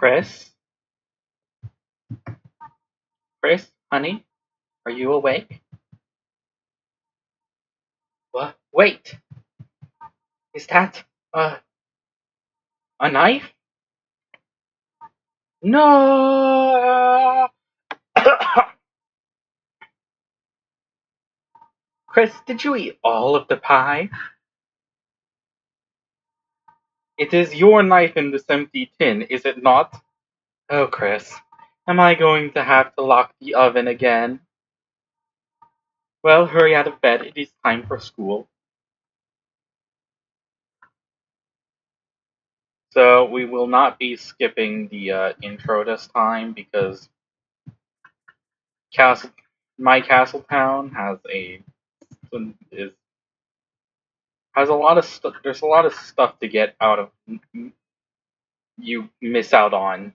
Chris? Chris, honey, are you awake? What? Wait! Is that, a knife? No! Chris, did you eat all of the pie? It is your knife in this empty tin, is it not? Oh, Chris, am I going to have to lock the oven again? Well, hurry out of bed, it is time for school. So, we will not be skipping the intro this time because Castle, my Castle Town is has a lot of stuff. There's a lot of stuff to get out of. You miss out on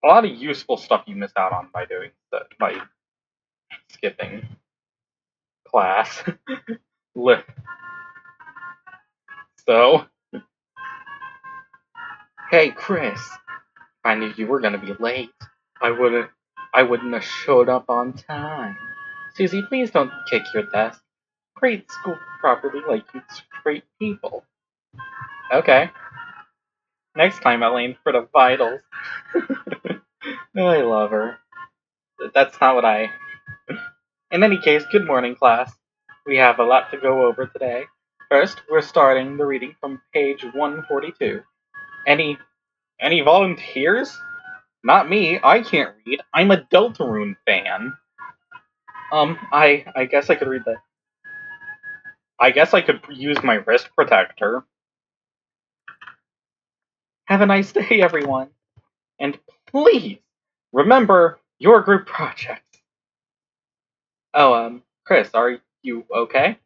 a lot of useful stuff. You miss out on by doing that, by skipping class. So, hey Chris, I knew you were gonna be late. I wouldn't. I wouldn't have showed up on time. Susie, please don't kick your desk. Grade school properly like you treat people. Okay. Next time I'll aim for the vitals. I love her. That's not what I. In any case, good morning, class. We have a lot to go over today. First, we're starting the reading from page 142. Any volunteers? Not me. I can't read. I'm a Deltarune fan. I guess I could read that. I guess I could use my wrist protector. Have a nice day, everyone. And please remember your group projects. Oh, Chris, are you okay?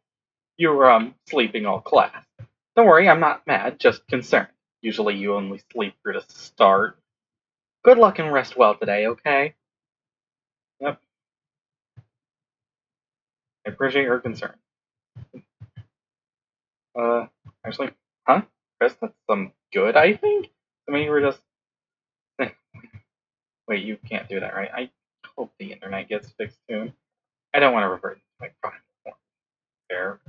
You were, sleeping all class. Don't worry, I'm not mad, just concerned. Usually you only sleep through the start. Good luck and rest well today, okay? Yep. I appreciate your concern. Uh, actually, huh? Chris, that's good, I think? I mean, you were just. Wait, you can't do that, right? I hope the internet gets fixed soon. I don't want to revert to my prior form. There.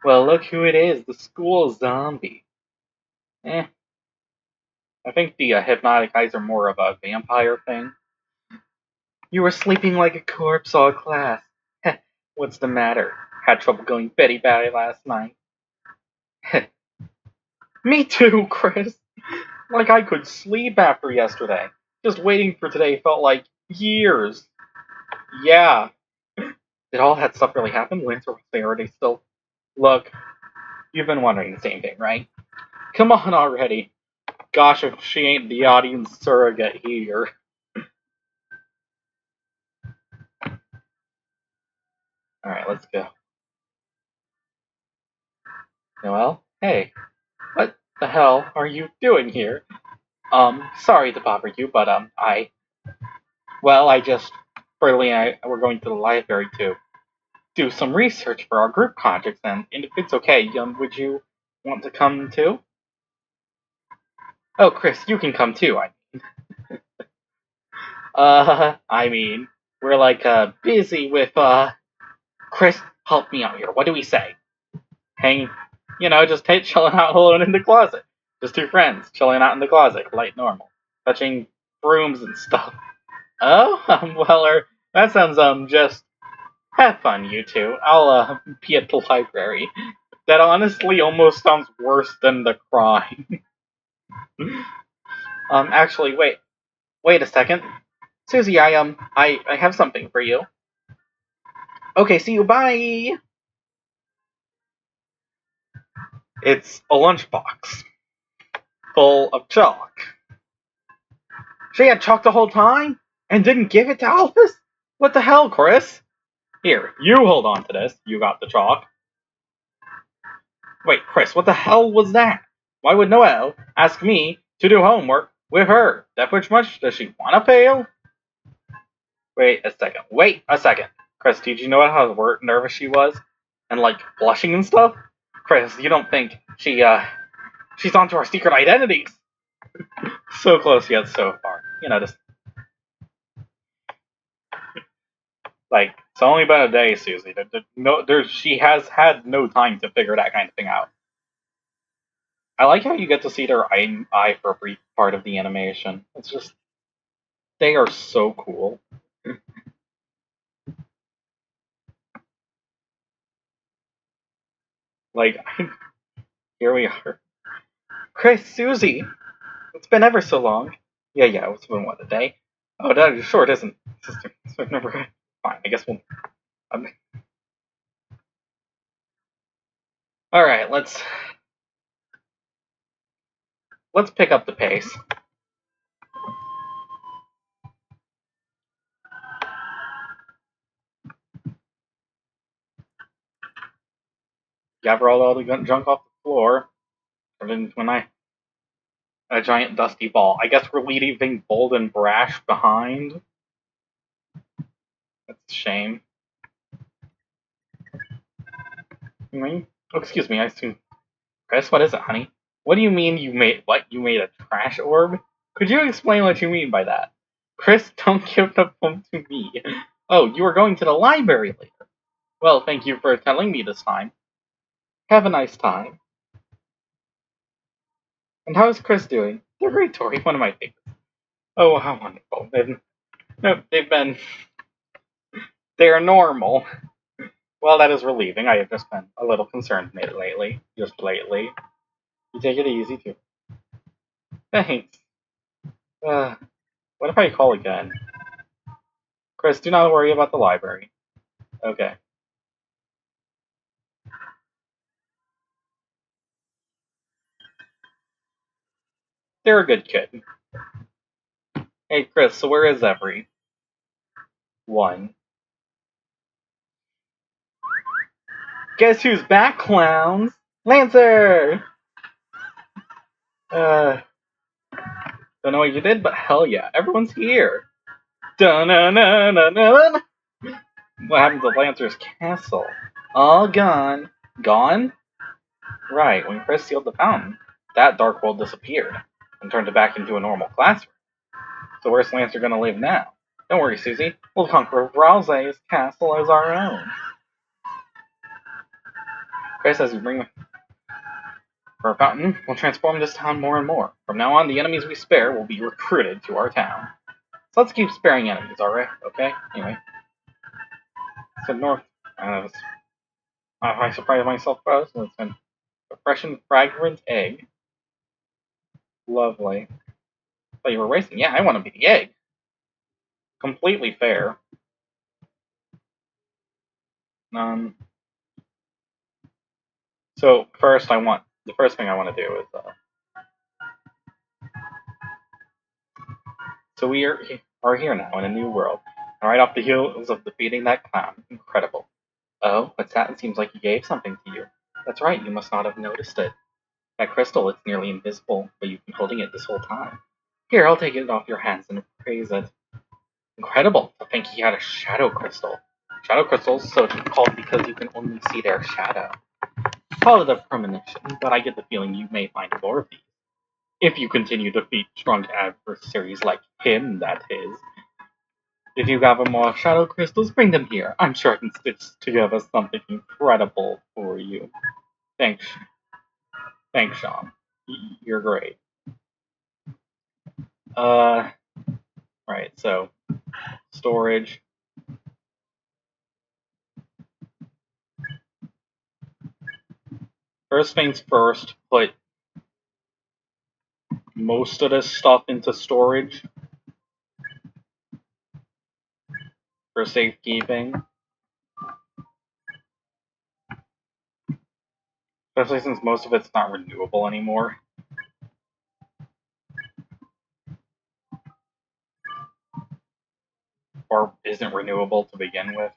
Well, look who it is, the school zombie. Eh, I think the hypnotic eyes are more of a vampire thing. You were sleeping like a corpse all class. Heh, what's the matter? Had trouble going Betty Batty last night. Heh. Me too, Chris. Like I could sleep after yesterday. Just waiting for today felt like years. Yeah. Did all that stuff really happen? Lance or was they already still? Look, you've been wondering the same thing, right? Come on already. Gosh, if she ain't the audience surrogate here. Alright, let's go. Noelle? Hey, what the hell are you doing here? Sorry to bother you, but, I just, Burley and I, we're going to the library to do some research for our group projects, and if it's okay, would you want to come too? Oh, Chris, you can come too, I mean, we're like, busy with, Chris, help me out here. What do we say? Just chilling out alone in the closet. Just two friends chilling out in the closet, like normal. Touching brooms and stuff. Oh, that sounds, just have fun, you two. I'll, be at the library. That honestly almost sounds worse than the crime. Actually, wait a second. Susie, I have something for you. Okay, see you, bye! It's a lunchbox. Full of chalk. She had chalk the whole time? And didn't give it to Alphys? What the hell, Chris? Here, you hold on to this. You got the chalk. Wait, Chris, what the hell was that? Why would Noelle ask me to do homework with her? That much does she want to fail? Wait a second. Chris, did you know how nervous she was? And, like, blushing and stuff? Chris, you don't think She's onto our secret identities! So close yet so far. You know, just like, it's only been a day, Susie. She has had no time to figure that kind of thing out. I like how you get to see their eye for a brief part of the animation. It's just, they are so cool. Like, here we are. Chris, Susie! It's been ever so long. Yeah, it's been what, a day? Oh, that is short, isn't it? Sister, so I've never. Fine, I guess we'll. Um, Alright, let's pick up the pace. Gather all the junk off the floor. And then when a giant dusty ball. I guess we're leaving Bold and Brash behind. That's a shame. Oh, excuse me, I assume. Chris, what is it, honey? What do you mean you made what? You made a trash orb? Could you explain what you mean by that? Chris, don't give the phone to me. Oh, you are going to the library later. Well, thank you for telling me this time. Have a nice time. And how's Chris doing? They're great, Tori, one of my favorites. Oh, how wonderful. They are normal. Well, that is relieving. I have just been a little concerned lately. Just lately. You take it easy, too. Thanks. What if I call again? Chris, do not worry about the library. Okay. They're a good kid. Hey, Chris, so where is every one? Guess who's back, clowns? Lancer! Don't know what you did, but hell yeah, everyone's here. Dun-na-na-na-na. What happened to Lancer's castle? All gone. Gone? Right, when Chris sealed the fountain, that dark world disappeared and turned it back into a normal classroom. So where's Lancer gonna live now? Don't worry, Susie. We'll conquer Browse's castle as our own. Chris, as you bring for a fountain, we'll transform this town more and more. From now on, the enemies we spare will be recruited to our town. So let's keep sparing enemies, alright? Okay? Anyway. So north, I surprised myself first. It's been a fresh and fragrant egg. Lovely. But you were racing. Yeah, I want to be the egg. Completely fair. So first the first thing I want to do is, so we are here now in a new world. And right off the heels of defeating that clown. Incredible. Oh, what's that? It seems like he gave something to you. That's right, you must not have noticed it. That crystal, it's nearly invisible, but you've been holding it this whole time. Here, I'll take it off your hands and praise it. Incredible to think he had a shadow crystal. Shadow crystals, so it's called because you can only see their shadow. Call it a premonition, but I get the feeling you may find more of these. If you continue to defeat strong adversaries like him, that is. If you gather more shadow crystals, bring them here. I'm sure I can stitch together something incredible for you. Thanks, Sean. You're great. Right, so storage. First things first, put most of this stuff into storage for safekeeping. Especially since most of it's not renewable anymore. Or isn't renewable to begin with.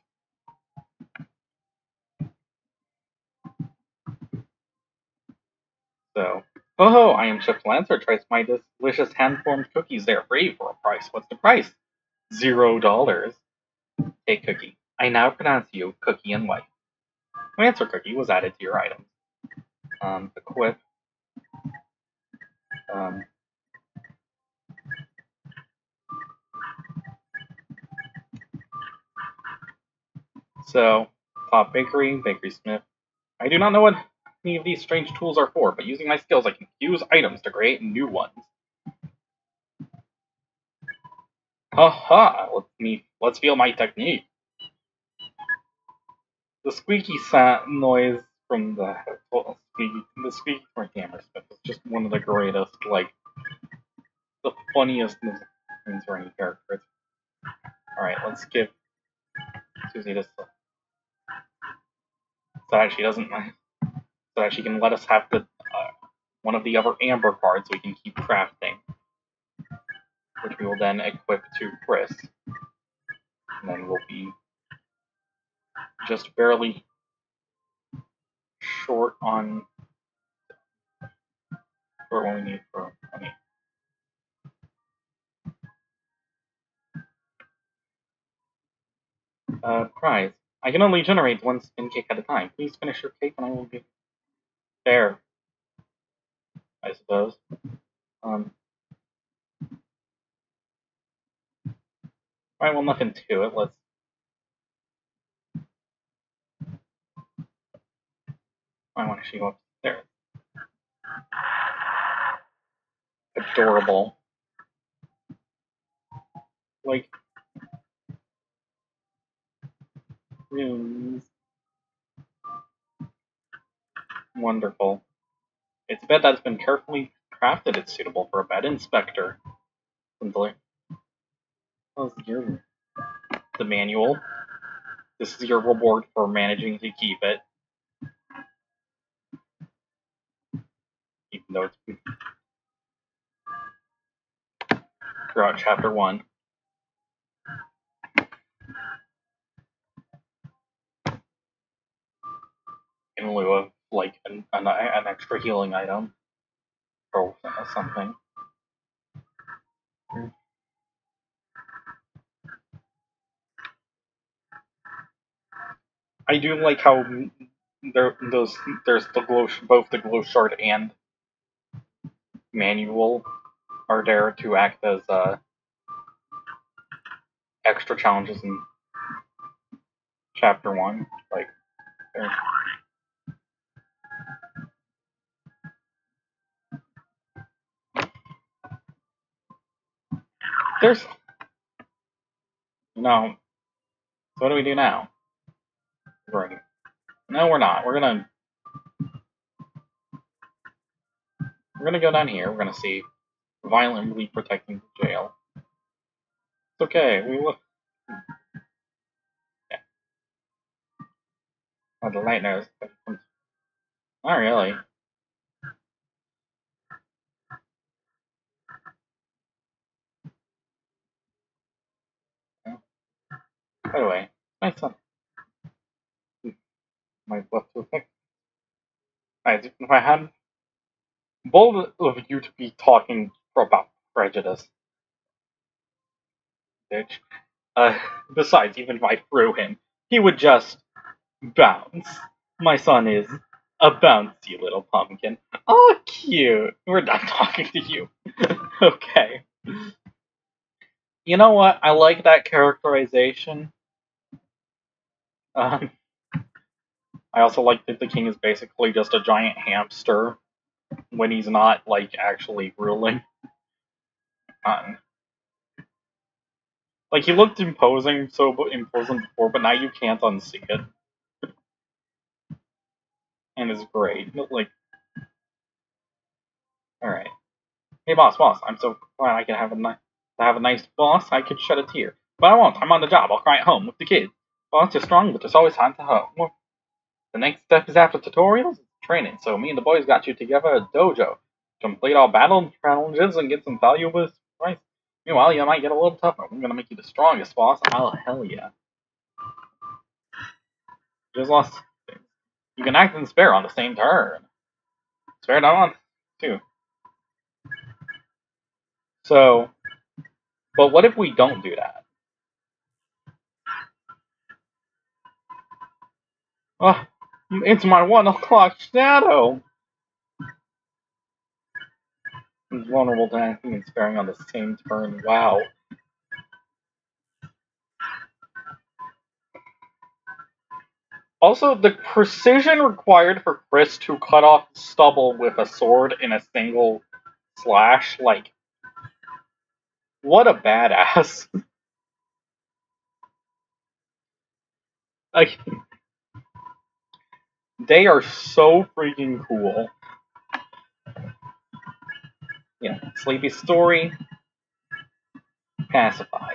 So, oh, I am Chef Lancer. Try my delicious hand-formed cookies. They're free for a price. What's the price? $0. Take cookie. I now pronounce you Cookie and White. Lancer cookie was added to your items. Equip. So, Top Bakery, Bakery Smith. I do not know what any of these strange tools are for, but using my skills I can fuse items to create new ones. Haha! Let's feel my technique. The squeaky noise from the squeaky from Hammersmith is just one of the greatest, like the funniest things for any character. Alright, let's give Susie this so that she doesn't so that she can let us have the one of the other amber cards we can keep crafting, which we will then equip to Chris. And then we'll be just barely short on for what we need for money. Prize. I can only generate one spin cake at a time. Please finish your cake and I will be there. I suppose. Alright, well, nothing to it. Let's. I want to see up there. Adorable. Like. Runes. Wonderful. It's a bed that's been carefully crafted. It's suitable for a bed inspector. Simply. How's your. The manual. This is your reward for managing to keep it. Even though it's throughout chapter 1. In lieu of, like, an extra healing item. Or something. I do like how there's both the glow shard and manual are there to act as extra challenges in chapter 1. Like, there's no. So what do we do now? No, we're not. We're gonna go down here. We're gonna see violently protecting the jail. It's okay. We look. Yeah. Oh, the light knows. Not really. By the way, my son might love to affect. If I had bold of you to be talking about prejudice, bitch. Besides, even if I threw him, he would just bounce. My son is a bouncy little pumpkin. Oh, cute. We're not talking to you. Okay. You know what? I like that characterization. I also like that the king is basically just a giant hamster when he's not, like, actually ruling. Like, he looked imposing before, but now you can't unsee it. And it's great. Like, alright. Hey, boss, I'm so glad I can have a nice boss. I could shed a tear. But I won't. I'm on the job. I'll cry at home with the kids. Boss, you're strong, but there's always time to help. Well, the next step is after tutorials, training. So me and the boys got you together a dojo. Complete all battle challenges and get some valuable advice. Meanwhile, you might get a little tougher. I'm gonna make you the strongest boss. Oh, hell yeah. Just lost. You can act and spare on the same turn. Spare not on, too. So, but what if we don't do that? Oh, it's my 1 o'clock shadow! It's vulnerable to acting and sparing on the same turn. Wow. Also, the precision required for Chris to cut off stubble with a sword in a single slash, like, what a badass. Like, they are so freaking cool. Yeah, Sleepy Story, Pacify.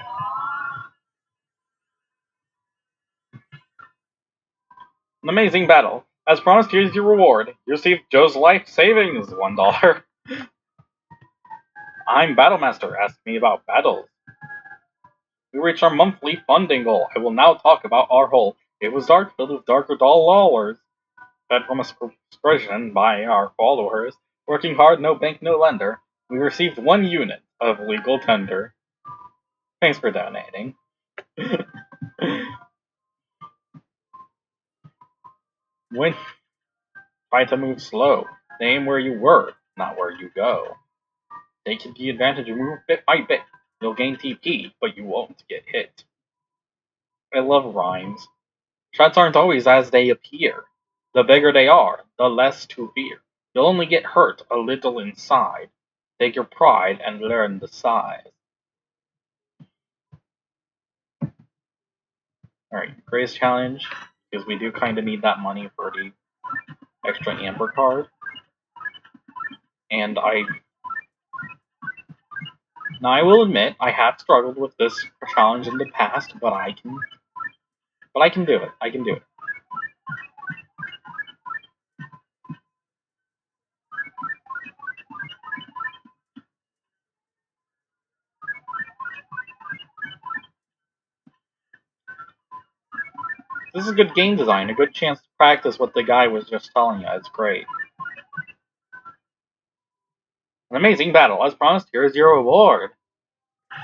An amazing battle. As promised, here's your reward. You received Joe's life savings, $1. I'm Battlemaster. Ask me about battles. We reached our monthly funding goal. I will now talk about our hole. It was dark, filled with darker dollars, fed from a subscription by our followers. Working hard, no bank, no lender. We received 1 unit of legal tender. Thanks for donating. When try to move slow, aim where you were, not where you go. Take the advantage and move bit by bit. You'll gain TP, but you won't get hit. I love rhymes. Threats aren't always as they appear. The bigger they are, the less to fear. You'll only get hurt a little inside. Take your pride and learn the size. Alright, Grace Challenge, because we do kind of need that money for the extra Amber card. And now I will admit, I have struggled with this challenge in the past, but I can do it. I can do it. This is good game design, a good chance to practice what the guy was just telling you. It's great. An amazing battle. As promised, here is your reward.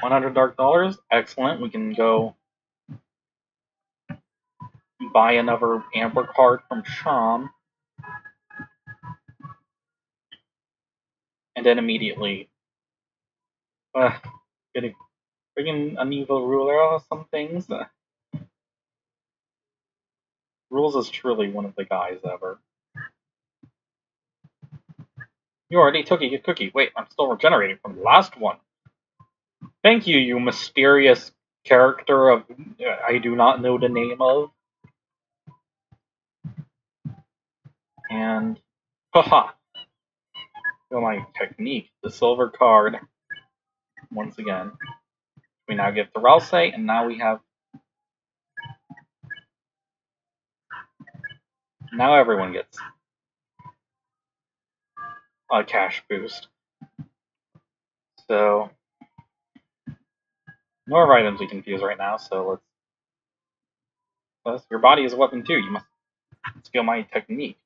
100 dark dollars. Excellent. We can go buy another Amber card from Sham. And then immediately get a friggin' an evil ruler or some things. Rules is truly one of the guys ever. You already took a cookie. Wait, I'm still regenerating from the last one. Thank you, you mysterious character of I do not know the name of. And haha. Feel my technique. The silver card. Once again. We now get the Rouse, and now we have. Now everyone gets a cash boost. So more items we can fuse right now, so let's your body is a weapon too. You must skill my technique.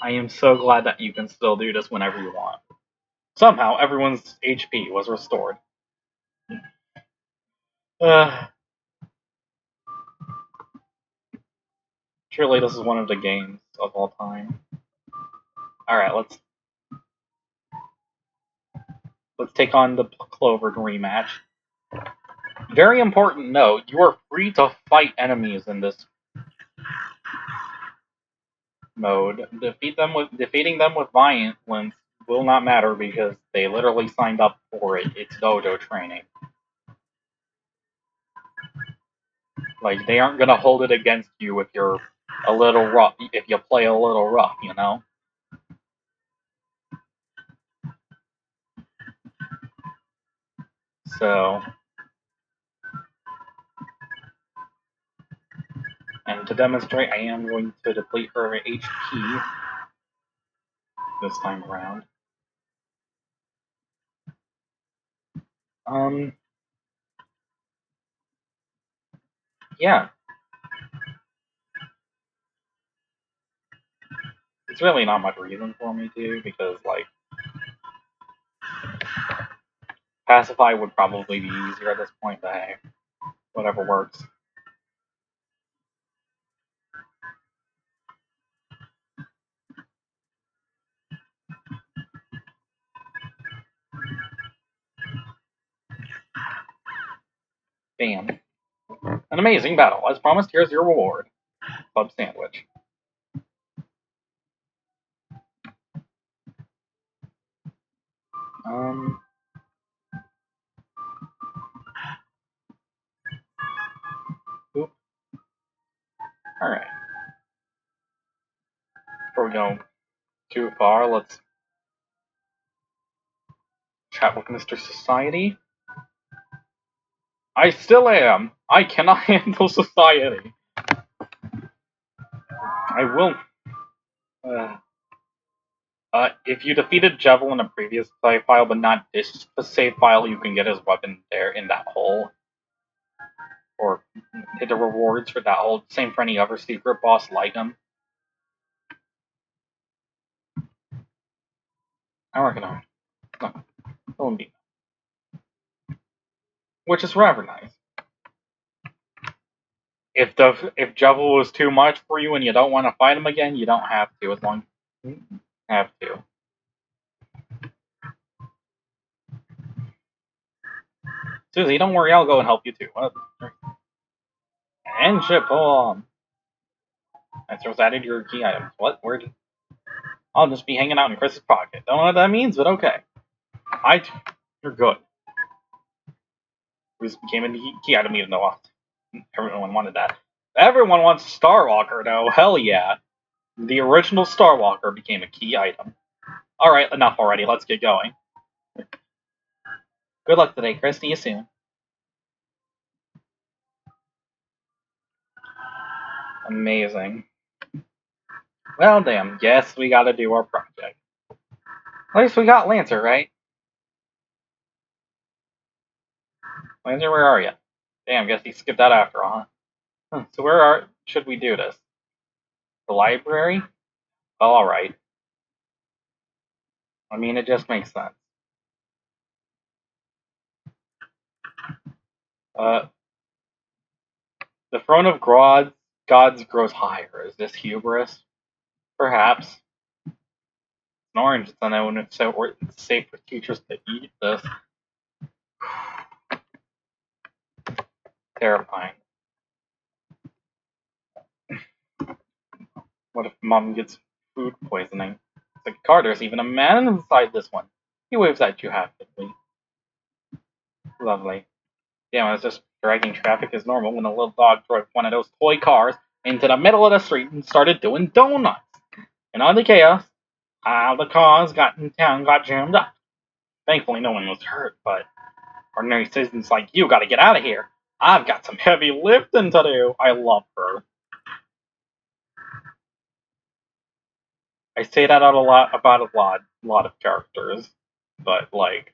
I am so glad that you can still do this whenever you want. Somehow everyone's HP was restored. Surely this is one of the games of all time. Alright, let's take on the Clover rematch. Very important note, you are free to fight enemies in this mode. Defeating them with violence will not matter because they literally signed up for it. It's dojo training. Like, they aren't gonna hold it against you if you're a little rough, if you play a little rough, you know? So, and to demonstrate, I am going to deplete her HP this time around. Yeah. It's really not much reason for me to, because, like, Pacify would probably be easier at this point, but hey, whatever works. Bam. An amazing battle. As promised, here's your reward. club sandwich. Oop. Alright. Before we go too far, let's chat with Mr. Society. I still am. I cannot handle society. I will. If you defeated Jevil in a previous save file, but not this save file, you can get his weapon there in that hole. Or hit the rewards for that hole. Same for any other secret boss like him. I reckon no, which is rather nice. If Jevil was too much for you and you don't want to fight him again, you don't have to, as long as you have to. Susie, don't worry, I'll go and help you too. And ship on. That's what's added to your key items. What? Where did... I'll just be hanging out in Chris's pocket. Don't know what that means, but okay. You're good. We just became a key item even though everyone wanted that. Everyone wants Starwalker though. Hell yeah. The original Starwalker became a key item. Alright, enough already. Let's get going. Good luck today, Chris. See you soon. Amazing. Well, damn. Guess we gotta do our project. At least we got Lancer, right? Lancer, where are you? Damn, guess he skipped out after all, huh? So where should we do this? The library? Oh, alright. I mean, it just makes sense. The throne of gods grows higher. Is this hubris? Perhaps. It's an orange, it's unknown if so, or it's safe for teachers to eat this. Terrifying. What if Mom gets food poisoning? It's like, Carter, there's even a man inside this one. He waves at you happily. Lovely. Damn, I was just dragging traffic as normal when a little dog drove one of those toy cars into the middle of the street and started doing donuts. And all the chaos, all the cars in town got jammed up. Thankfully, no one was hurt, but ordinary citizens like you gotta get out of here. I've got some heavy lifting to do. I love her. I say that about a lot of characters, but like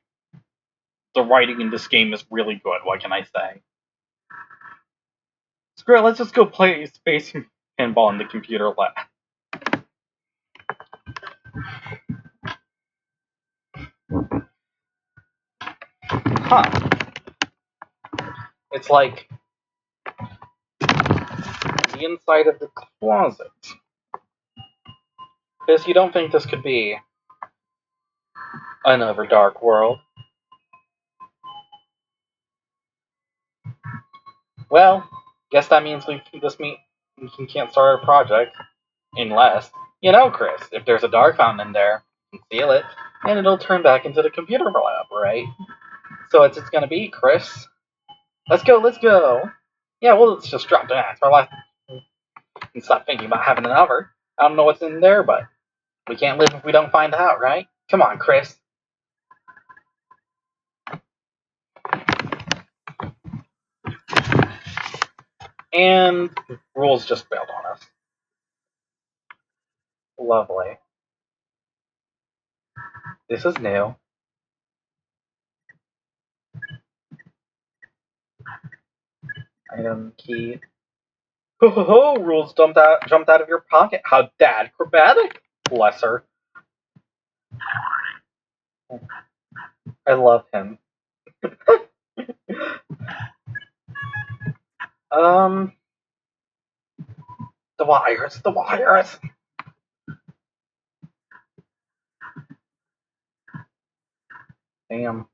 the writing in this game is really good. What can I say? Screw it, let's just go play space pinball in the computer lab. Huh. It's like the inside of the closet. Because you don't think this could be another dark world. Well, guess that means we can't start our project unless, Chris, if there's a dark fountain in there, conceal it, and it'll turn back into the computer lab, right? So it's gonna be, Chris. Let's go. Yeah, well, let's just drop the axe for life and stop thinking about having another. I don't know what's in there, but we can't live if we don't find out, right? Come on, Chris. And rules just failed on us. Lovely. This is new. Item key. Ho ho ho! Rules jumped out of your pocket. How acrobatic! Bless her. I love him. The wires. Damn.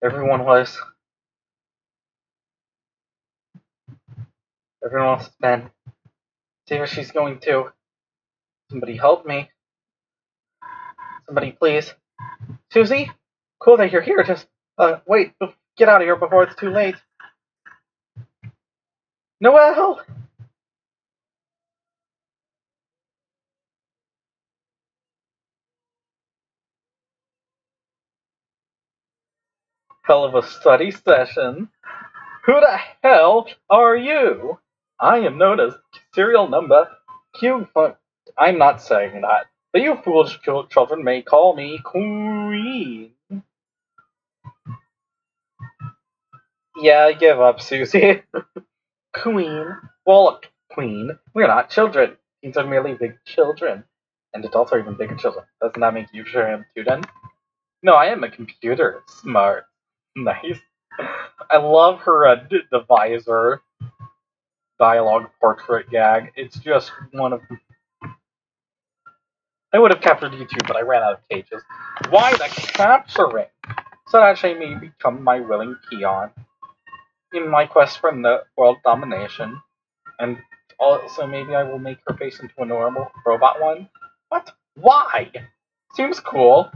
Everyone Everyone else has been. See where she's going to. Somebody help me. Somebody please. Susie? Cool that you're here. Just, wait. Get out of here before it's too late. Noelle! Hell of a study session. Who the hell are you? I am known as serial number Q. I'm not saying that, but you foolish children may call me Queen. Yeah, I give up, Susie. Queen. Well, Queen, we're not children. These are merely big children. And adults are even bigger children. Doesn't that make you sure I'm too then? No, I am a computer. Smart. Nice. I love her the visor dialogue portrait gag. It's just one of. I would have captured you too, but I ran out of cages. Why the capturing? So that she may become my willing peon in my quest for world domination, and also maybe I will make her face into a normal robot one. What? Why? Seems cool.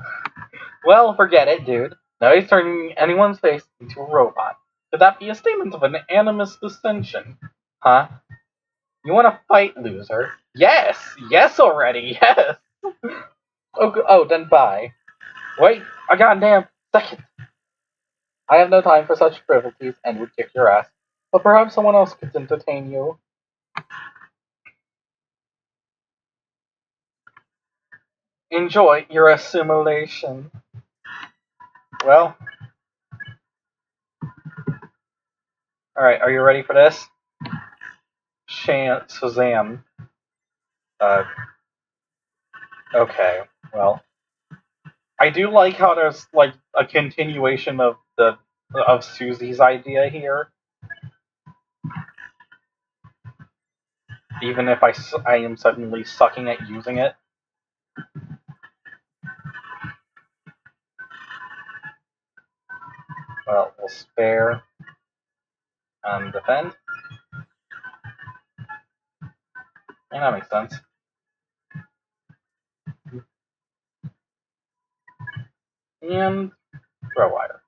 Well, forget it, dude. Now he's turning anyone's face into a robot. Could that be a statement of an animus dissension? Huh? You want to fight, loser? Yes! Yes already! Yes! Then bye. Wait a goddamn second. I have no time for such frivolities and would kick your ass. But perhaps someone else could entertain you. Enjoy your assimilation. Well, alright, are you ready for this? Shazam. Uh, okay, well. I do like how there's like a continuation of Susie's idea here, even if I am suddenly sucking at using it. Well, we'll spare and defend. Yeah, that makes sense. And throw wire.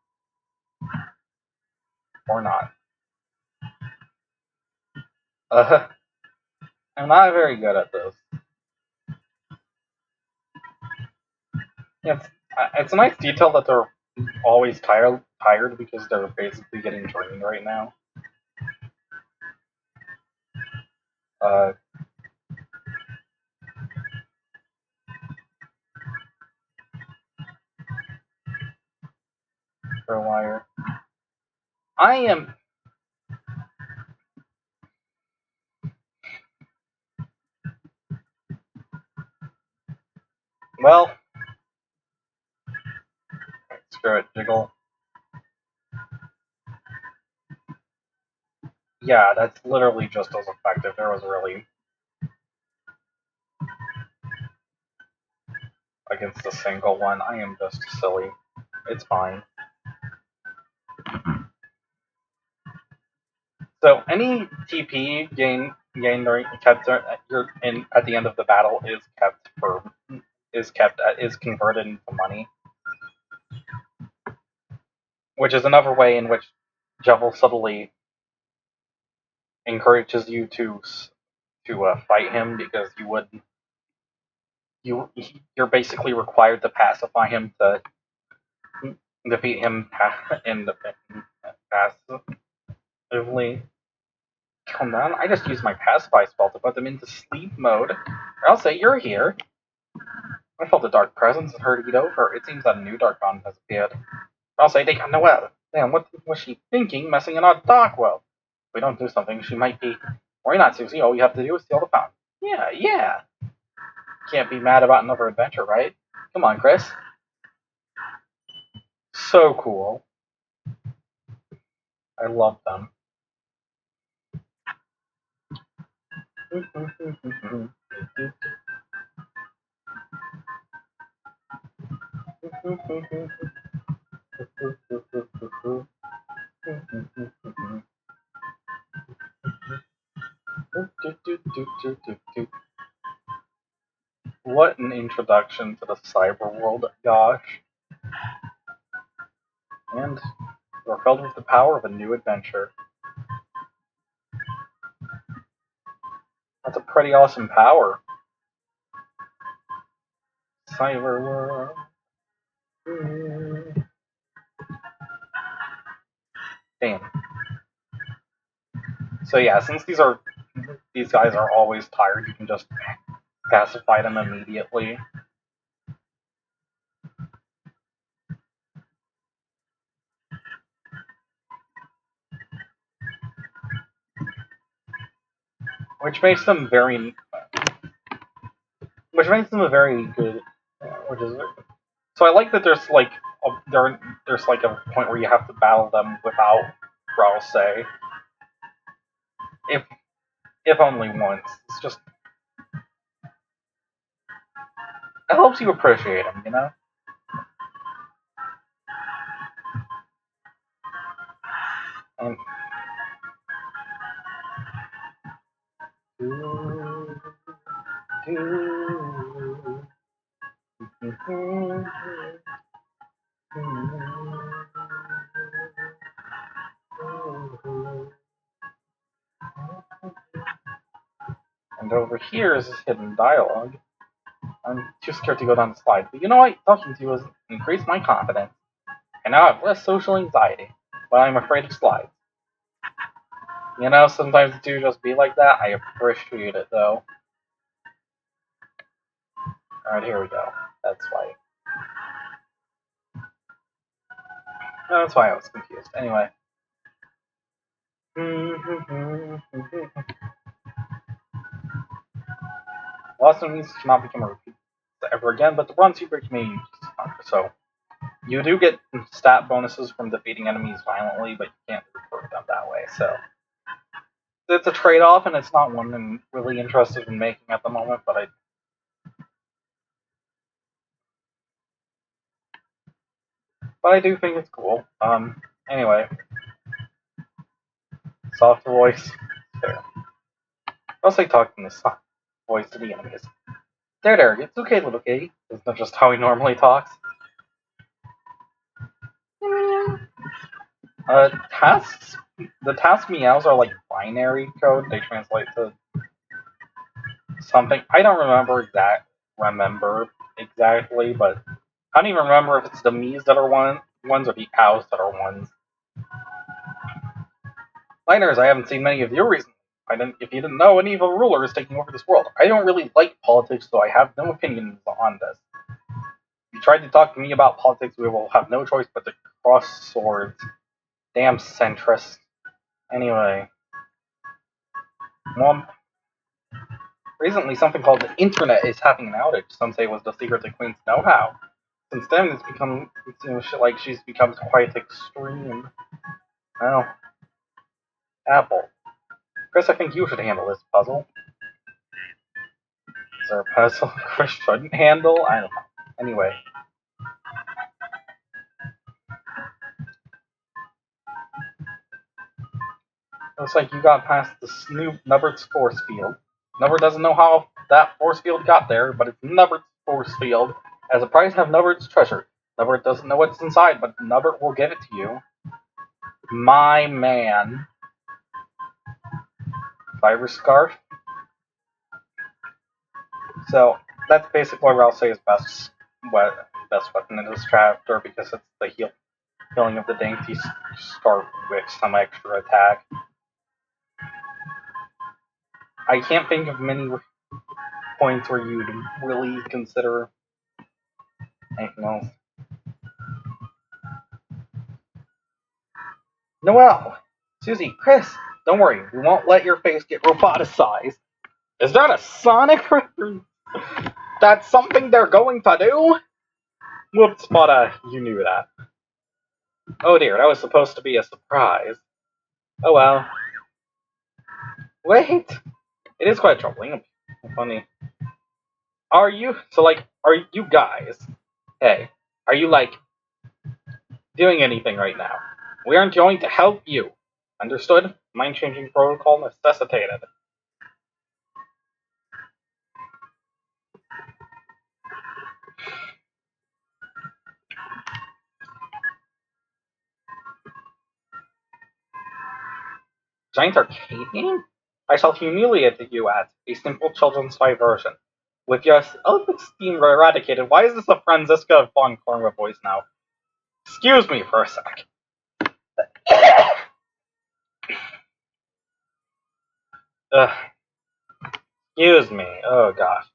Or not. Uh, I'm not very good at this. It's a nice detail that they're always tired because they're basically getting trained right now. Uh, throw wire. I am. Well, screw it, jiggle. Yeah, that's literally just as effective. There was really against a single one. I am just silly. It's fine. So any TP gained during kept at the end of the battle is converted into money, which is another way in which Jevil subtly encourages you to fight him because you're basically required to pacify him to defeat him passively. Come on, I just used my pacify spell to put them into sleep mode. Or I'll say you're here. I felt a dark presence and hurried over. It seems that a new dark bond has appeared. I'll say they got Noelle. Damn, what was she thinking, messing in our dark world? If we don't do something, she might be. Worry not, Susie. All you have to do is steal the fountain. Yeah, yeah. Can't be mad about another adventure, right? Come on, Chris. So cool. I love them. What an introduction to the cyber world, gosh. And we're filled with the power of a new adventure. That's a pretty awesome power. Cyber world. Damn. So yeah, since these guys are always tired, you can just pacify them immediately. Which makes them a very good. Which is so I like that there's like there's like a point where you have to battle them without I'll say, if only once. It's just it helps you appreciate them, you know. And and over here is this hidden dialogue. I'm too scared to go down the slide. But you know what? Talking to you has increased my confidence. And now I have less social anxiety. But I'm afraid of slides. You know, sometimes it do just be like that. I appreciate it, though. Alright, here we go. That's why. No, that's why I was confused. Anyway. Lost enemies cannot become a repeat ever again, but the ones you break may. So, you do get stat bonuses from defeating enemies violently, but you can't recruit them that way, so. It's a trade-off, and it's not one I'm really interested in making at the moment, but I do think it's cool. Anyway. Soft voice. There. I'll say talking this soft voice to the enemies. There, it's okay, little kitty. Isn't that just how he normally talks? Tasks. The task meows are like binary code. They translate to something. I don't remember exactly, but I don't even remember if it's the me's that are ones or the ows that are ones. Liners, I haven't seen many of you recently. If you didn't know, an evil ruler is taking over this world. I don't really like politics, so I have no opinions on this. If you try to talk to me about politics, we will have no choice but to cross swords. Damn centrist. Anyway. Well, recently something called the internet is having an outage. Some say it was the secret to Queen's know-how. Since then, it seems like she's become quite extreme. Well, Apple. Chris, I think you should handle this puzzle. Is there a puzzle Chris shouldn't handle? I don't know. Anyway. Looks like you got past the Snoop Nubbert's force field. Nubbert doesn't know how that force field got there, but it's Nubbert's force field. As a prize, have Nubbert's treasure. Nubbert doesn't know what's inside, but Nubbert will give it to you. My man. Fiber Scarf. So, that's basically what I'll say is best weapon in this chapter, because it's the healing of the dainty scarf with some extra attack. I can't think of many points where you'd really consider anything else. Noelle! Susie, Chris, don't worry, we won't let your face get roboticized. Is that a Sonic reference? That's something they're going to do? Whoops, but you knew that. Oh dear, that was supposed to be a surprise. Oh well. Wait! It is quite troubling. Funny. Are you guys? Hey, are you doing anything right now? We aren't going to help you. Understood? Mind changing protocol necessitated. Giant arcade game? I shall humiliate you at a simple children's diversion. With your self-esteem eradicated, why is this a Franziska von Kornwa voice now? Excuse me for a sec. Excuse me. Oh gosh.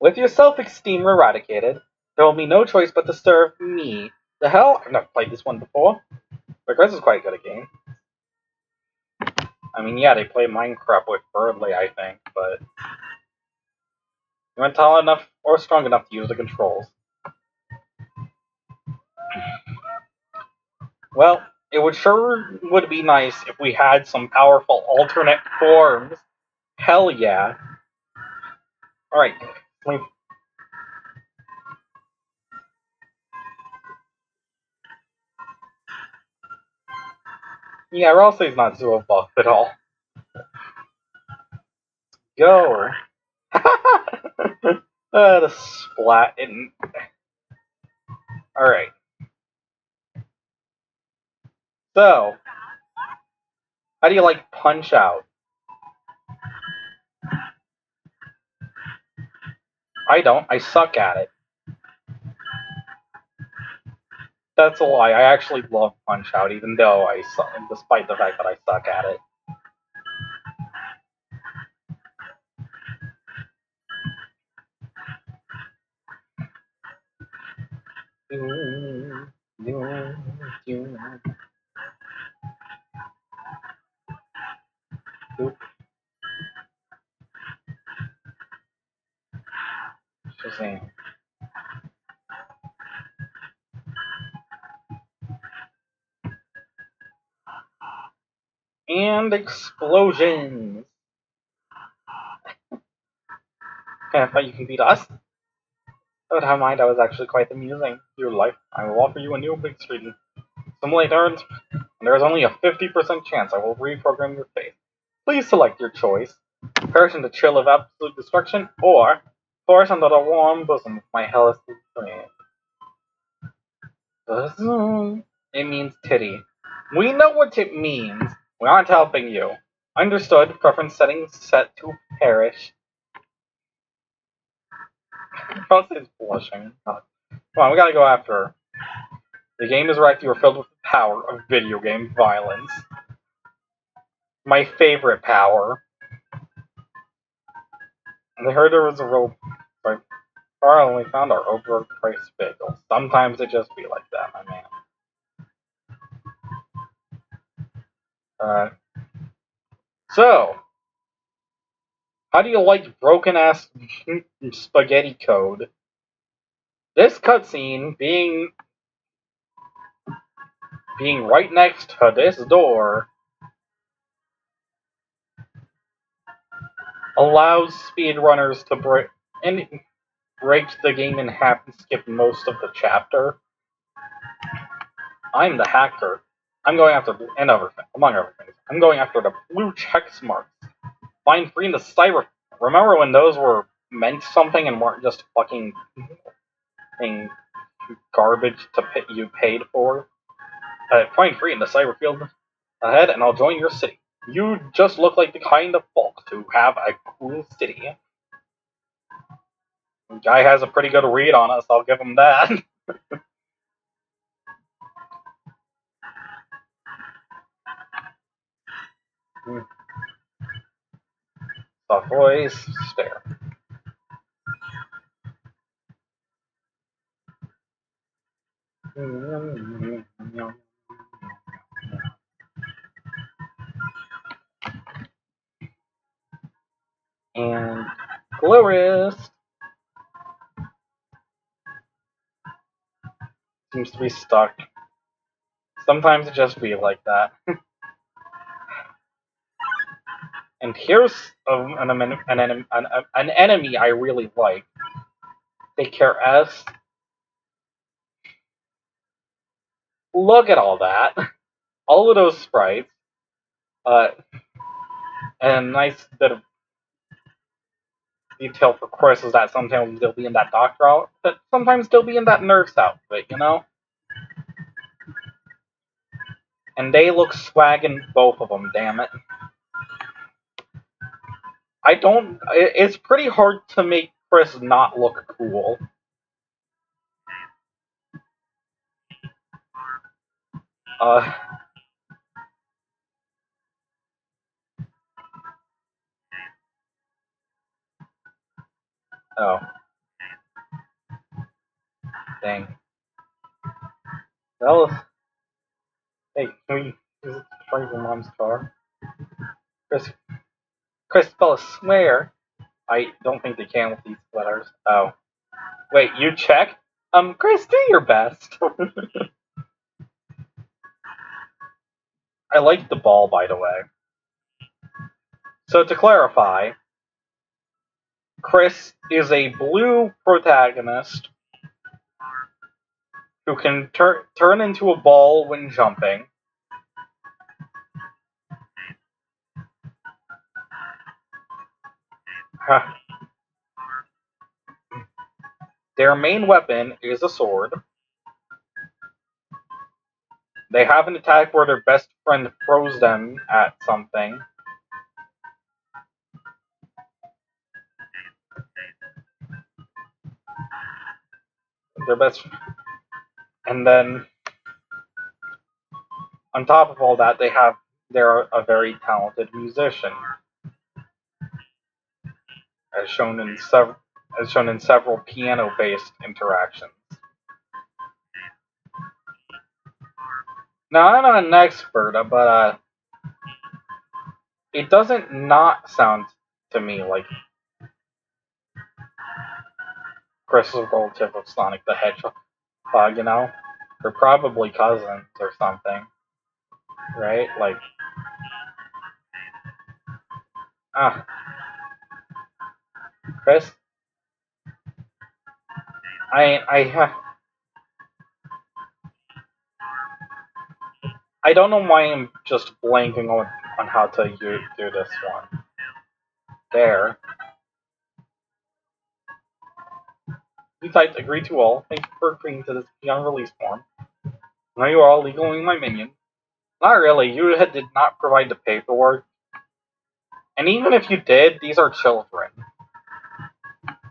With your self-esteem eradicated, there will be no choice but to serve me. The hell? I've never played this one before. But Chris is quite good at game. I mean, yeah, they play Minecraft with Birdly, I think, but you weren't tall enough or strong enough to use the controls. Well, it would be nice if we had some powerful alternate forms. Hell yeah. Alright. Yeah, Ralsei's not so buff at all. Go. The splat. Alright. So, how do you like Punch Out? I don't. I suck at it. That's a lie. I actually love Punch Out, even though despite the fact that I suck at it. Shazam. And explosions. I thought you can beat us. I would have mind. That was actually quite amusing. Your life. I will offer you a new big screen. Simulate turns, and there is only a 50% chance I will reprogram your fate. Please select your choice. Perish in the chill of absolute destruction, or force under the warm bosom of my hellish flame. It means titty. We know what it means. We aren't helping you. Understood. Preference settings set to perish. Is blushing. Come on, we gotta go after her. The game is right. You are filled with the power of video game violence. My favorite power. I heard there was a real. I only found our overpriced bagels. Sometimes it just be like that, my man. So, how do you like broken ass spaghetti code? This cutscene being right next to this door allows speedrunners to break the game in half and skip most of the chapter. I'm the hacker. I'm going after among other things. I'm going after the blue check marks. Find free in the cyber. Remember when those were meant something and weren't just fucking thing garbage you paid for? Find free in the cyber field ahead, and I'll join your city. You just look like the kind of folk to have a cool city. The guy has a pretty good read on us, I'll give him that. Soft voice, stare. And glorious seems to be stuck. Sometimes it just be like that. And here's an enemy I really like. Take care, S. Look at all that. All of those sprites. And a nice bit of detail for Chris is that sometimes they'll be in that doctor outfit, sometimes they'll be in that nurse outfit, you know? And they look swaggin', both of them, damn it. I don't. It's pretty hard to make Chris not look cool. Uh. Oh. Dang. Well, hey, can we use it to try your mom's car? Chris, Chris, fellas, swear. I don't think they can with these letters. Oh. Wait, you check? Chris, do your best. I like the ball, by the way. So to clarify, Chris is a blue protagonist who can turn into a ball when jumping. Their main weapon is a sword. They have an attack where their best friend throws them at something. Their best, and then on top of all that, they're a very talented musician, as shown in several piano-based interactions. Now, I'm not an expert, but it doesn't not sound to me like Chris is a relative of Sonic the Hedgehog, you know? They're probably cousins or something, right? Like, ah, Chris, I I don't know why I'm just blanking on how to do this one. There. You typed agree to all. Thank you for agreeing to this beyond release form. Now you are all legally my minion. Not really. You did not provide the paperwork. And even if you did, these are children.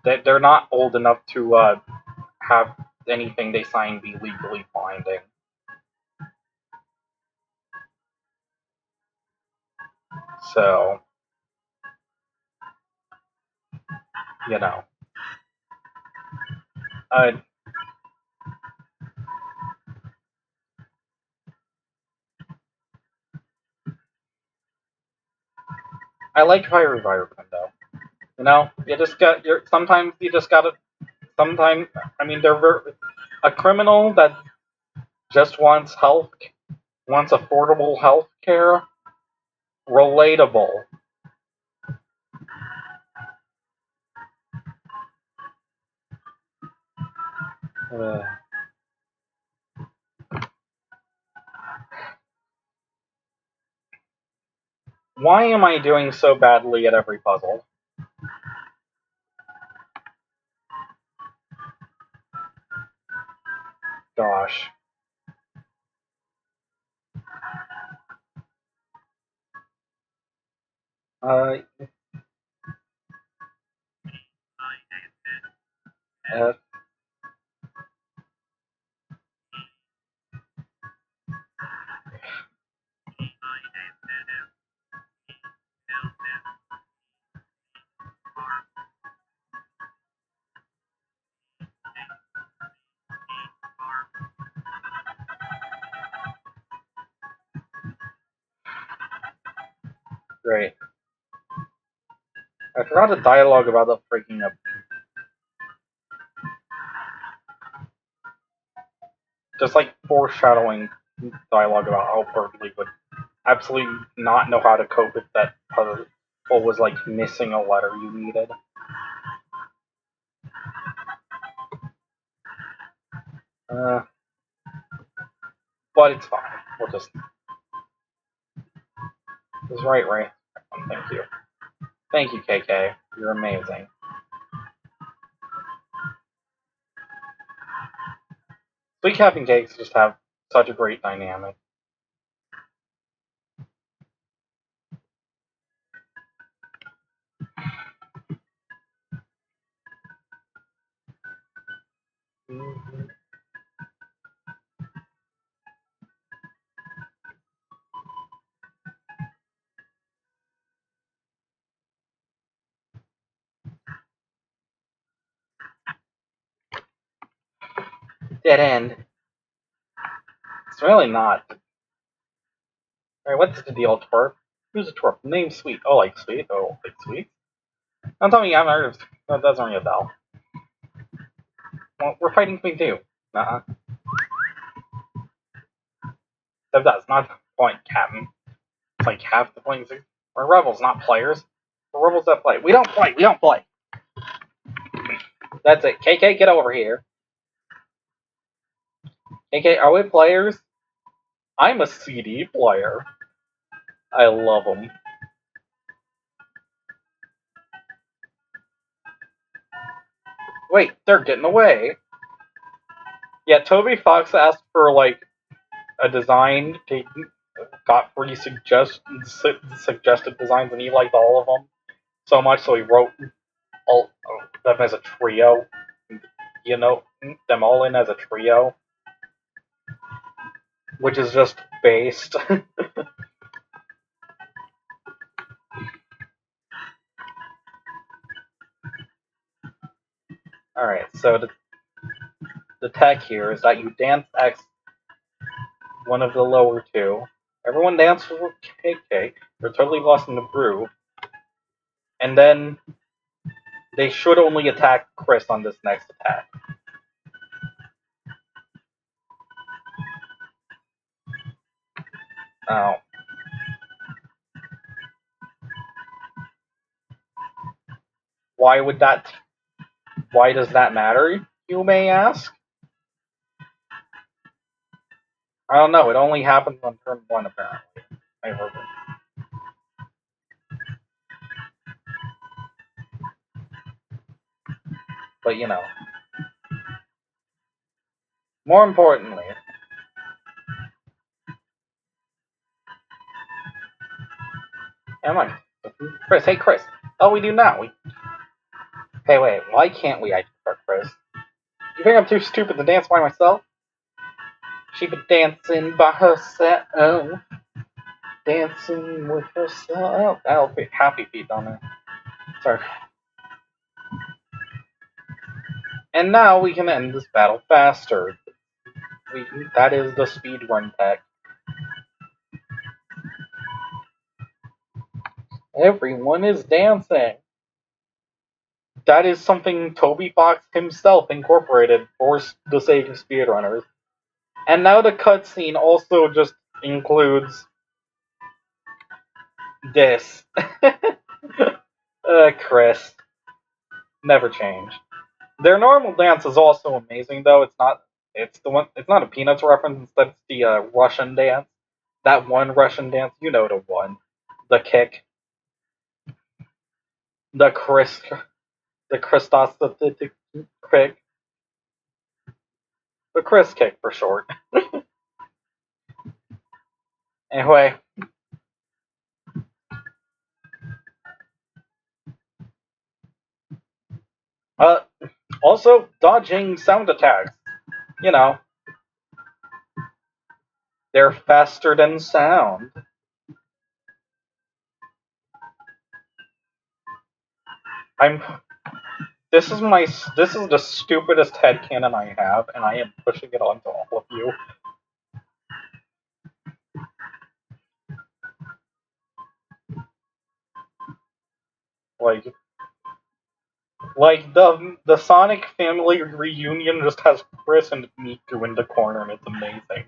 They're not old enough to have anything they sign be legally binding. So, you know. Uh, I like Fire Environment though. You know, sometimes you just gotta. Sometimes, I mean, a criminal that just wants affordable health care, relatable. Uh, why am I doing so badly at every puzzle? Gosh. Uh, uh, great. I forgot a dialogue about the freaking up. Just like foreshadowing dialogue about how Berkeley would absolutely not know how to cope with that puzzle was like missing a letter you needed. Uh, but it's fine. We'll just right. Thank you. Thank you, KK. You're amazing. Sweet Cap and Cakes just have such a great dynamic. Dead end. It's really not. Alright, what's the deal, twerp? Who's a twerp? Name Sweet. Oh, like Sweet? Oh, like Sweet? Don't tell me you haven't heard of. That doesn't ring a bell. Well, we're fighting Queen 2. Uh-uh. That's not the point, Captain. It's like half the point. We're rebels, not players. We're rebels that play. We don't play. We don't play. That's it. KK, get over here. KK, are we players? I'm a CD player. I love them. Wait, they're getting away. Yeah, Toby Fox asked for like a design. Got free suggested designs, and he liked all of them so much, so he wrote all them as a trio. You know, them all in as a trio, which is just based. Alright, so the tech here is that you dance X, one of the lower two. Everyone dances with KK. They're totally lost in the groove. And then they should only attack Chris on this next attack. Oh. Why does that matter, you may ask? I don't know, it only happens on turn 1 apparently. I heard it. But you know. More importantly. Am I? Chris, hey Chris. Oh, we do now. Hey, wait, why can't we act for Chris? You think I'm too stupid to dance by myself? She be dancing by herself. Dancing with herself. That'll be happy feet on there. Sorry. And now we can end this battle faster. That is the speedrun tech. Everyone is dancing. That is something Toby Fox himself incorporated for the sake of speedrunners. And now the cutscene also just includes this. Chris. Never change. Their normal dance is also amazing, though. It's not. It's the one. It's not a Peanuts reference. Instead, it's the Russian dance. That one Russian dance. You know the one. The kick. The Chris. The Christos. The kick. The Chris kick for short. Anyway. Uh. Also, dodging sound attacks. You know. They're faster than sound. This is the stupidest headcanon I have, and I am pushing it onto all of you. Like the Sonic family reunion just has Chris and Miku in the corner, and it's amazing.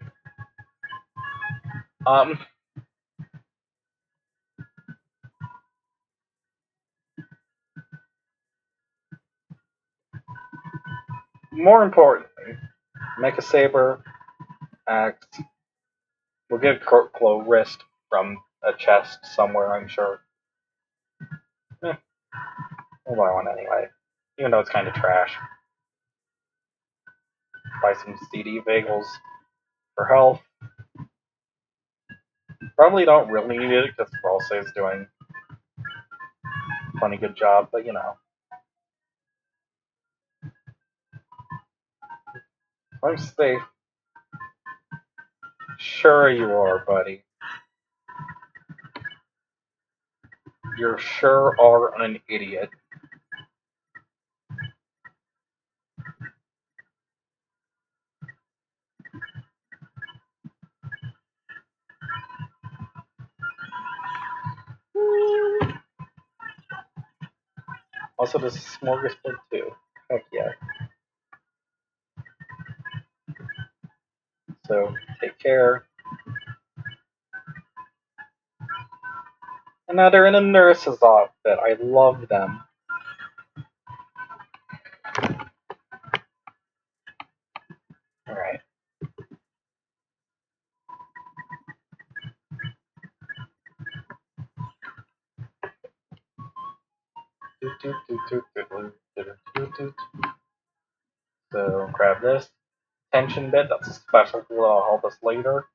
More importantly, Mecha Saber Axe will give Klo wrist from a chest somewhere, I'm sure. We'll buy one anyway, even though it's kind of trash. Buy some CD bagels for health. Probably don't really need it because Ralse is doing a funny good job, but you know. I'm safe. Sure you are, buddy. You sure are an idiot. Also, this is smorgasbord too. Heck yeah. So, take care. And now they're in a nurse's outfit. I love them. Alright. So, grab this. Tension bit, that's a special tool that'll help us later.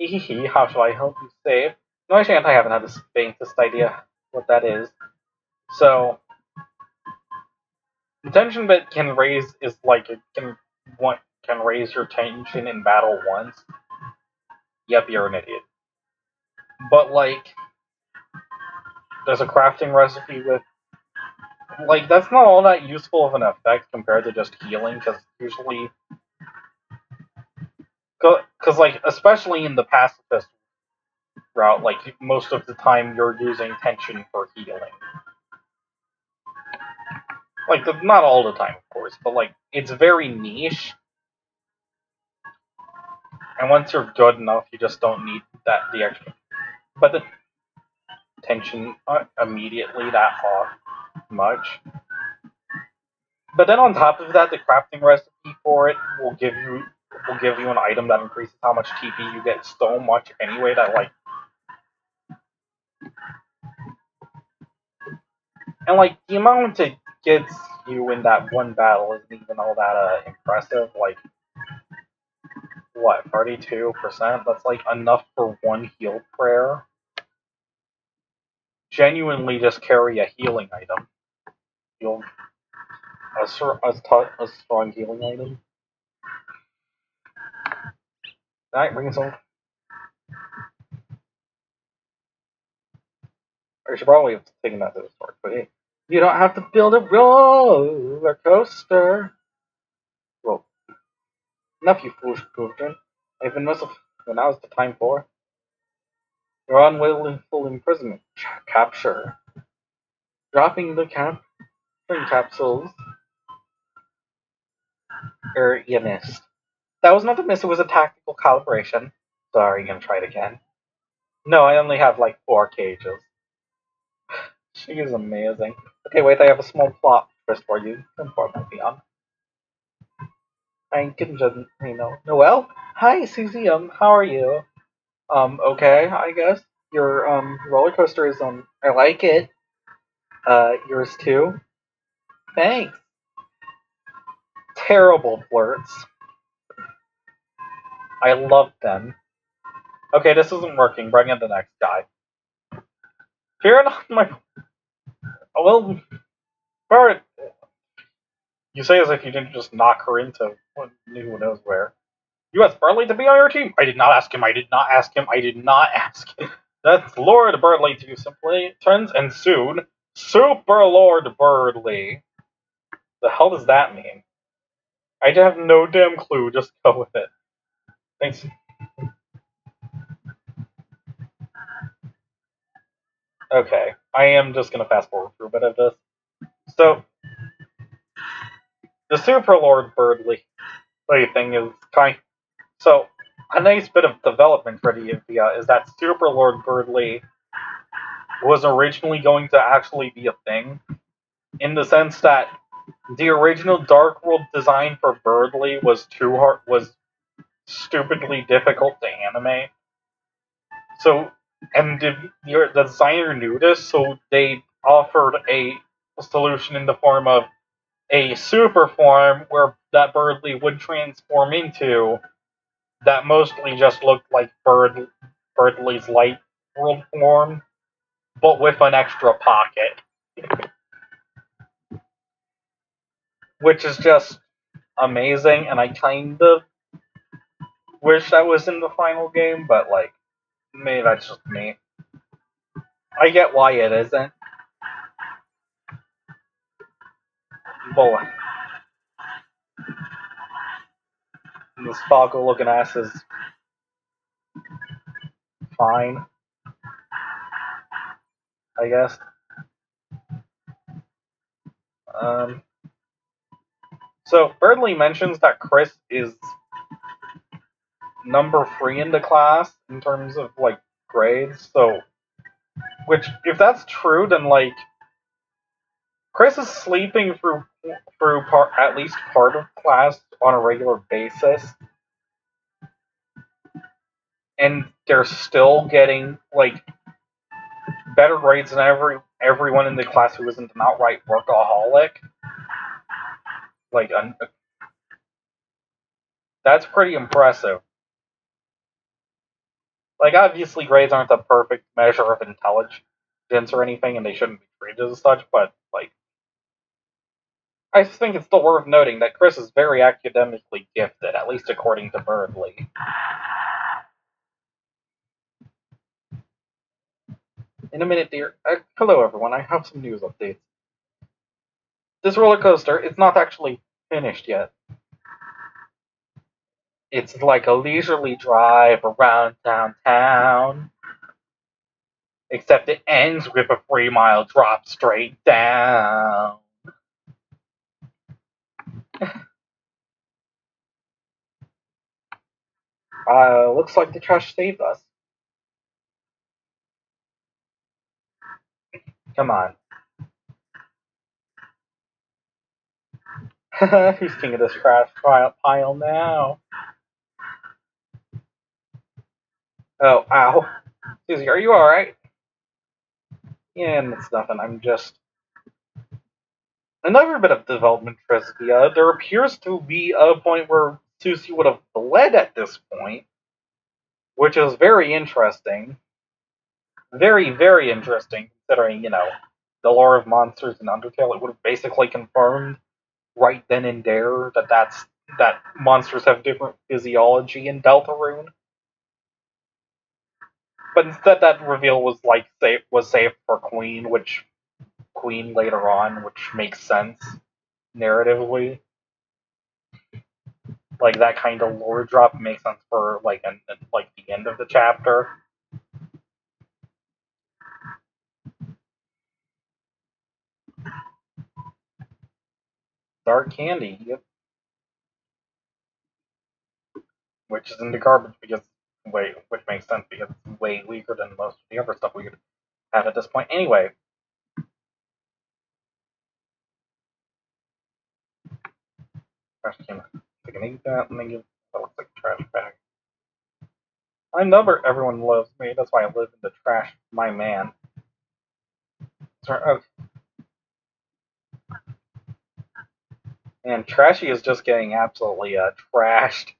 Hehehe, how shall I help you save? No, actually, I haven't had the faintest idea what that is. So, the tension bit can raise is like it can raise your tension in battle once. Yep, you're an idiot. But like, there's a crafting recipe with like that's not all that useful of an effect compared to just healing, because usually, because like especially in the pacifist route, like most of the time you're using tension for healing. Like not all the time, of course, but like it's very niche. And once you're good enough, you just don't need the extra. But the tension immediately that much. But then on top of that, the crafting recipe for it will give you an item that increases how much TP you get so much anyway that like and like the amount it gets you in that one battle isn't even all that impressive. Like what, 32%? That's like enough for one heal prayer. Genuinely just carry a healing item. You'll a strong healing item. Alright, bring us on. I should probably have taken that to the store, but hey, you don't have to build a roller coaster. Well, enough, you foolish children. I've been merciful, but now's the time for your unwillful imprisonment. Capture. Dropping the capsules. You missed. That was not a miss, it was a tactical calibration. Sorry, I'm gonna try it again. No, I only have like 4 cages. She is amazing. Okay, wait, I have a small plot twist for you. Inform me on. I can just, Noelle? Hi, Susie, how are you? Okay, I guess. Your, roller coaster is, I like it. Yours too? Thanks. Terrible flirts. I love them. Okay, this isn't working. Bring in the next guy. Fear not my... Well, Bart, you say as if you didn't just knock her into who knows where. You asked Burley to be on your team. I did not ask him. I did not ask him. I did not ask him. That's Lord Burley to simply turns and soon Super Lord Burley. The hell does that mean? I have no damn clue. Just go with it. Thanks. Okay, I am just gonna fast forward through a bit of this. So, the Super Lord Burley thing is kind. So, a nice bit of development for the Evia is that Super Lord Burley was originally going to actually be a thing, in the sense that the original Dark World design for Birdly was stupidly difficult to animate. So, and the designer knew this, so they offered a solution in the form of a super form where that Birdly would transform into that mostly just looked like Birdly's light world form, but with an extra pocket. Which is just amazing, and I kind of wish that was in the final game, but like, maybe that's just me. I get why it isn't. Boy, this Falco looking ass is fine, I guess. Um, so Burnley mentions that Chris is number 3 in the class in terms of like grades. So, which if that's true, then like Chris is sleeping through at least part of class on a regular basis, and they're still getting like better grades than everyone in the class who isn't an outright workaholic. Like, that's pretty impressive. Like, obviously, grades aren't the perfect measure of intelligence or anything, and they shouldn't be treated as such. But like, I think it's still worth noting that Chris is very academically gifted, at least according to Birdley. In a minute, dear. Hello, everyone. I have some news updates. This roller coaster, it's not actually finished yet. It's like a leisurely drive around downtown. Except it ends with a 3-mile drop straight down. Looks like the trash saved us. Come on. Who's king of this trash pile now? Oh, ow. Susie, are you alright? Yeah, it's nothing. I'm just... Another bit of development trivia. There appears to be a point where Susie would have bled at this point, which is very interesting. Very, very interesting, considering, the lore of monsters in Undertale. It would have basically confirmed right then and there that monsters have different physiology in Deltarune. But instead, that reveal was saved for Queen later on, which makes sense narratively. Like that kind of lore drop makes sense for like the end of the chapter. Dark candy, yep. Which is in the garbage which makes sense because it's way weaker than most of the other stuff we could have at this point. Anyway, trash can. I can eat that and then give that looks like a trash bag. I know everyone loves me. That's why I live in the trash. My man. Sorry, okay. And Trashy is just getting absolutely trashed.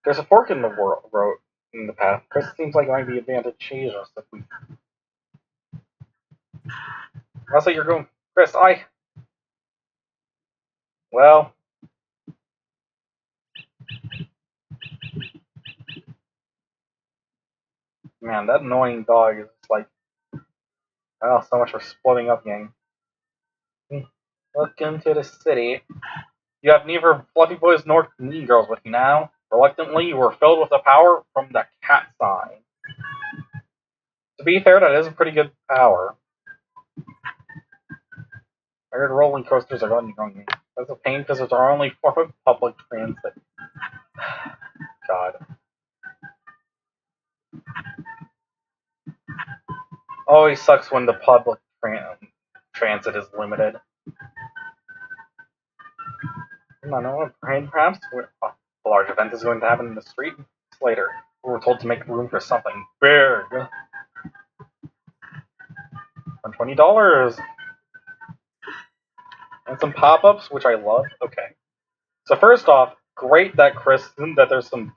There's a fork in the road in the path. Chris seems like it might be advantageous if we. Also, you're going, Chris. Well, man, that annoying dog is like. Oh, so much for splitting up, gang. Welcome to the city. You have neither Fluffy Boys nor Mean Girls with you now. Reluctantly, you were filled with the power from the cat sign. To be fair, that is a pretty good power. I heard rolling coasters are going to me. That's a pain because it's our only form of public transit. God. Always sucks when the public transit is limited. I don't know, perhaps a large event is going to happen in the street later. We were told to make room for something big. For $20. And some pop-ups, which I love. Okay. So first off, great that there's some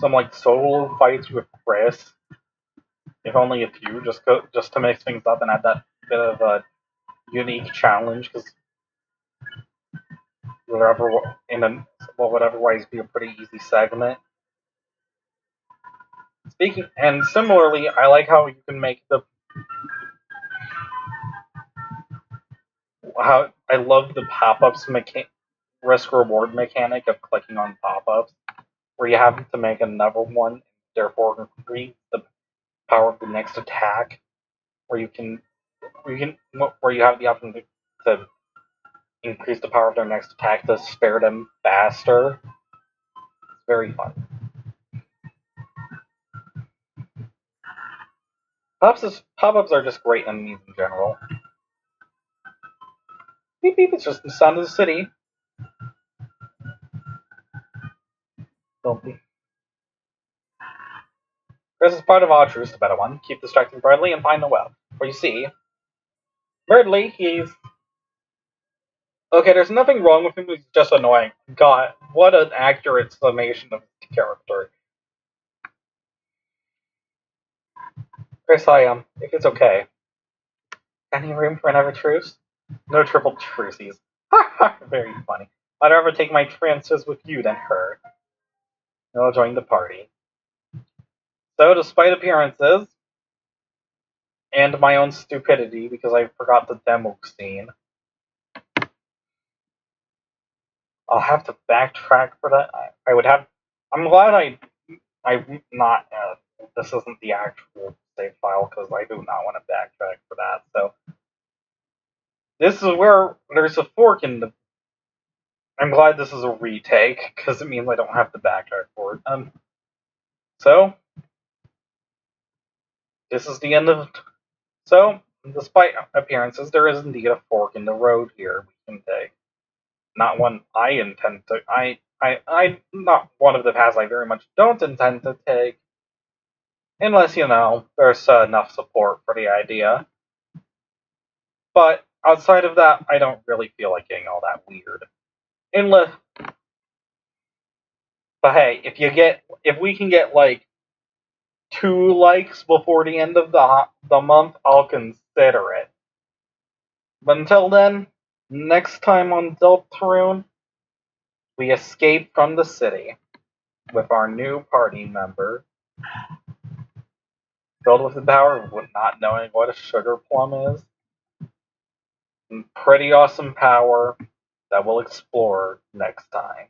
like solo fights with Chris. If only a few, just to mix things up and add that bit of unique challenge because whatever in a what would otherwise be a pretty easy segment. Speaking and similarly, I like how you can make the how I love the pop-ups risk reward mechanic of clicking on pop-ups where you have to make another one, therefore increase the power of the next attack. Where you have the option to increase the power of their next attack to spare them faster. It's very fun. Pop-ups are just great enemies in general. Beep beep, it's just the sound of the city. Don't be. Chris is part of our truce, the better one. Keep distracting Bradley and find the well. For you see, Bradley, he's okay. There's nothing wrong with him. He's just annoying. God, what an accurate summation of his character. Chris, if it's okay. Any room for another truce? No triple truces. Ha ha! Very funny. I'd rather take my chances with you than her. I'll join the party. So, despite appearances, and my own stupidity, because I forgot the demo scene, I'll have to backtrack for that. I would have. I'm glad I'm not. This isn't the actual save file because I do not want to backtrack for that. So this is where there's a fork in the. I'm glad this is a retake because it means I don't have to backtrack for it. So this is the end of. So despite appearances, there is indeed a fork in the road here we can take. Not one I intend to. I not one of the paths I very much don't intend to take. Unless, there's enough support for the idea. But outside of that, I don't really feel like getting all that weird. Unless, but hey, if we can get like 2 likes before the end of the month, I'll consider it. But until then, next time on Deltarune, we escape from the city with our new party member, filled with the power of not knowing what a sugar plum is. And pretty awesome power that we'll explore next time.